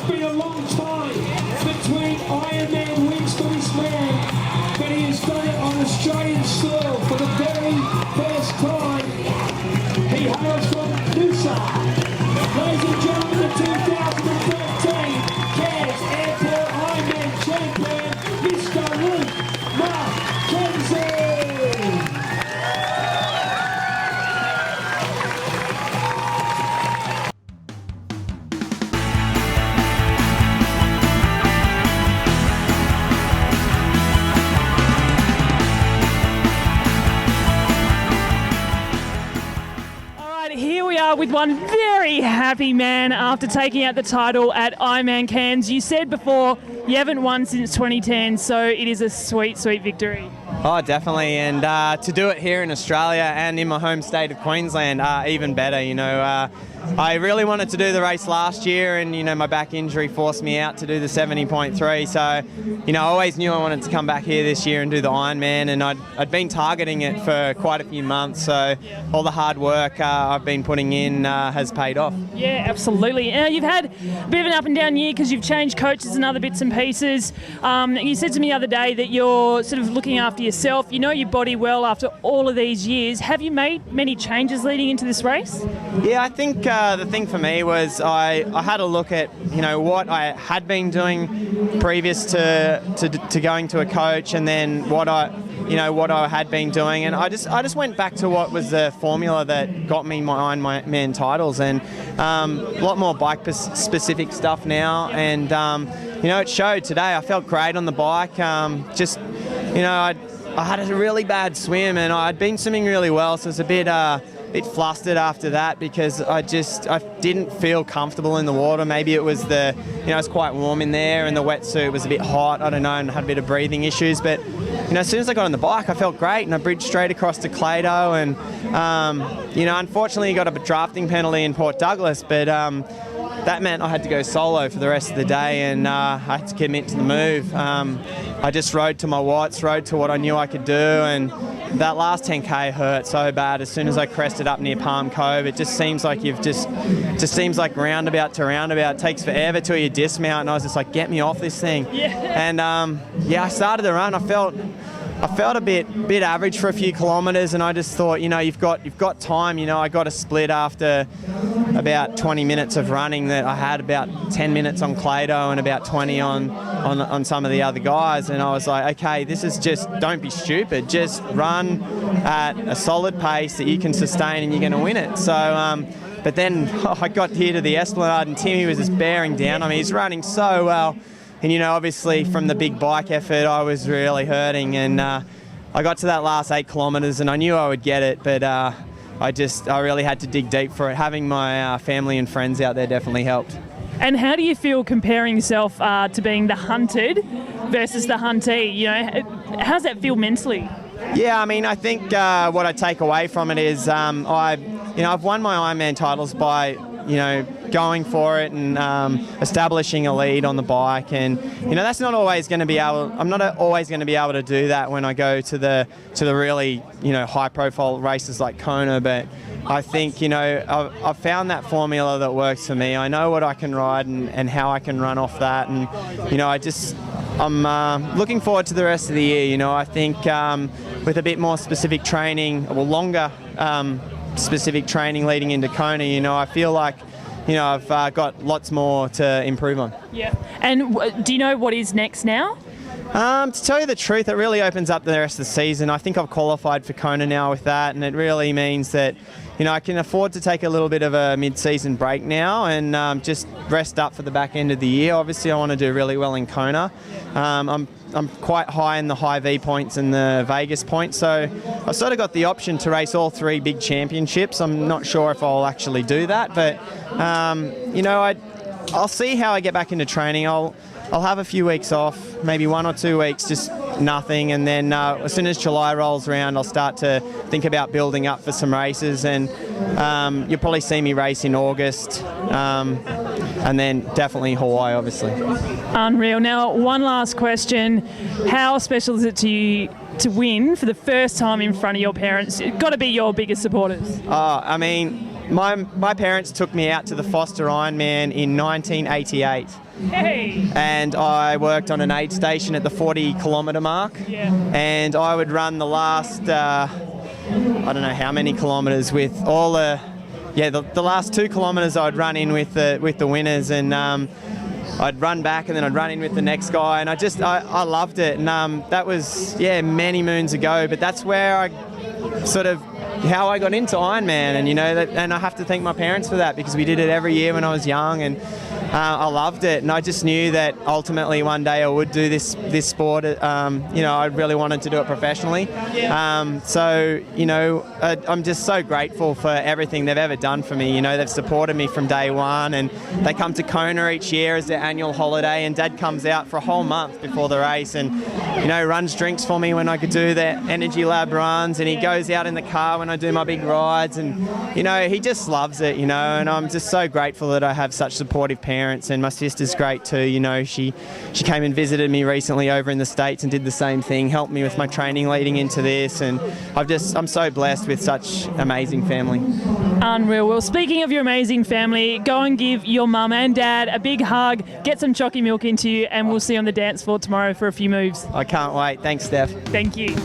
it's been a long time between Ironman wins for this man, but he has done it on Australian soil for the very first time. He hails from Noosa. Ladies and gentlemen, the 2013 Cairns Airport Ironman champion, Mr. McKenzie. With one very happy man after taking out the title at Ironman Cairns. You said before you haven't won since 2010, so it is a sweet, sweet victory. Oh, definitely, and to do it here in Australia and in my home state of Queensland, even better. You know, I really wanted to do the race last year, and you know, my back injury forced me out to do the 70.3. So, you know, I always knew I wanted to come back here this year and do the Ironman, and I'd been targeting it for quite a few months. So, all the hard work I've been putting in has paid off. Yeah, absolutely. You've had a bit of an up and down year because you've changed coaches and other bits and pieces. You said to me the other day that you're sort of looking after yourself. You know your body well after all of these years. Have you made many changes leading into this race? Yeah, I think the thing for me was I had a look at, you know, what I had been doing previous to going to a coach, and then what I had been doing, and I just went back to what was the formula that got me my Ironman titles, and a lot more bike specific stuff now, and you know, it showed today. I felt great on the bike. Just, you know, I had a really bad swim, and I'd been swimming really well, so it was a bit flustered after that because I didn't feel comfortable in the water. Maybe it was it's quite warm in there, and the wetsuit was a bit hot, I don't know, and I had a bit of breathing issues. But you know, as soon as I got on the bike, I felt great, and I bridged straight across to Clado, and you know, unfortunately, got a drafting penalty in Port Douglas, but that meant I had to go solo for the rest of the day, and I had to commit to the move. I just rode to my watts, rode to what I knew I could do, and that last 10K hurt so bad. As soon as I crested up near Palm Cove, it just seems like just seems like roundabout to roundabout. It takes forever till you dismount, and I was just like, get me off this thing. Yeah. And I started the run. I felt a bit average for a few kilometres, and I just thought, you know, you've got time. You know, I got a split after about 20 minutes of running. That I had about 10 minutes on Clado and about 20 on some of the other guys, and I was like, okay, this is just, don't be stupid, just run at a solid pace that you can sustain, and you're going to win it. So but then I got here to the Esplanade, and Timmy was just bearing down on me. He's running so well. And, you know, obviously from the big bike effort, I was really hurting. And I got to that last 8 kilometres, and I knew I would get it, but I really had to dig deep for it. Having my family and friends out there definitely helped. And how do you feel comparing yourself to being the hunted versus the huntee? You know, how's that feel mentally? Yeah, I mean, I think what I take away from it is I've won my Ironman titles by, you know, going for it and establishing a lead on the bike, and you know, that's not always going to be able. I'm not always going to be able to do that when I go to the really, you know, high-profile races like Kona. But I think, you know, I've found that formula that works for me. I know what I can ride and how I can run off that, and you know, I'm looking forward to the rest of the year. You know, I think with a bit more specific training, or longer specific training leading into Kona, you know, I feel like, you know, I've got lots more to improve on. Yeah. And do you know what is next now? To tell you the truth, it really opens up the rest of the season. I think I've qualified for Kona now with that, and it really means that, you know, I can afford to take a little bit of a mid-season break now and just rest up for the back end of the year. Obviously, I want to do really well in Kona. I'm quite high in the high V points and the Vegas points, so I've sort of got the option to race all 3 big championships. I'm not sure if I'll actually do that, but you know, I'll see how I get back into training. I'll have a few weeks off, maybe 1 or 2 weeks, just nothing, and then as soon as July rolls around, I'll start to think about building up for some races, and you'll probably see me race in August, and then definitely Hawaii, obviously. Unreal. Now, one last question. How special is it to you to win for the first time in front of your parents? It's got to be your biggest supporters. I mean, my parents took me out to the Foster Ironman in 1988. Hey. And I worked on an aid station at the 40-kilometre mark. Yeah. And I would run the last, I don't know how many kilometres with all the last 2 kilometres I'd run in with the winners, and I'd run back and then I'd run in with the next guy, and I loved it. And that was, many moons ago, but that's where I sort of, how I got into Ironman, and and I have to thank my parents for that, because we did it every year when I was young, and I loved it, and I just knew that ultimately one day I would do this sport. I really wanted to do it professionally. I'm just so grateful for everything they've ever done for me. They've supported me from day one, and they come to Kona each year as their annual holiday, and Dad comes out for a whole month before the race and runs drinks for me when I could do the energy lab runs, and he goes out in the car when I do my big rides, and he just loves it, and I'm just so grateful that I have such supportive parents. And my sister's great too. She came and visited me recently over in the States and did the same thing, helped me with my training leading into this, and I'm so blessed with such amazing family. Unreal. Well, speaking of your amazing family, go and give your mum and dad a big hug, get some chocky milk into you, and we'll see you on the dance floor tomorrow for a few moves. I can't wait. Thanks, Steph. Thank you.